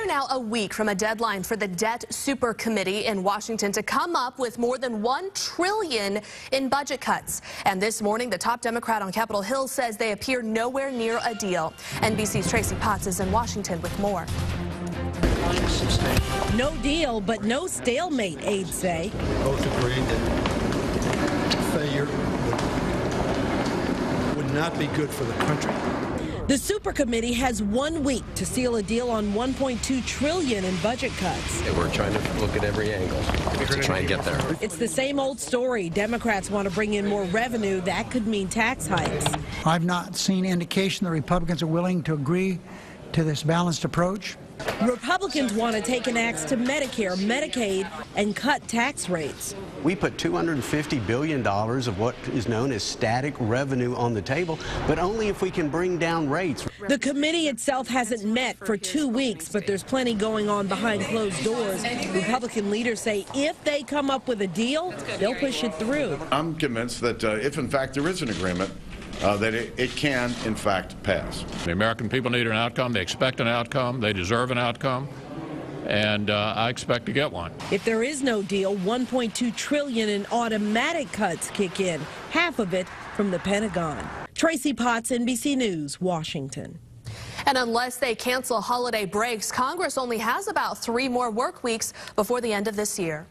We're now a week from a deadline for the Debt Supercommittee in Washington to come up with more than $1 trillion in budget cuts. And this morning, the top Democrat on Capitol Hill says they appear nowhere near a deal. NBC's Tracy Potts is in Washington with more. No deal, but no stalemate, aides say. Both agreed that failure would not be good for the country. The Supercommittee has 1 week to seal a deal on $1.2 trillion in budget cuts. We're trying to look at every angle to try and get there. It's the same old story. Democrats want to bring in more revenue. That could mean tax hikes. I've not seen indication the Republicans are willing to agree to this balanced approach. Republicans want to take an axe to Medicare, Medicaid, and cut tax rates. We put $250 billion of what is known as static revenue on the table, but only if we can bring down rates. The committee itself hasn't met for 2 weeks, but there's plenty going on behind closed doors. Republican leaders say if they come up with a deal, they'll push it through. I'm convinced that if, in fact, there is an agreement, that it can, in fact, pass. The American people need an outcome. They expect an outcome. They deserve an outcome. And I expect to get one. If there is no deal, $1.2 trillion in automatic cuts kick in, half of it from the Pentagon. Tracy Potts, NBC News, Washington. And unless they cancel holiday breaks, Congress only has about 3 more work weeks before the end of this year.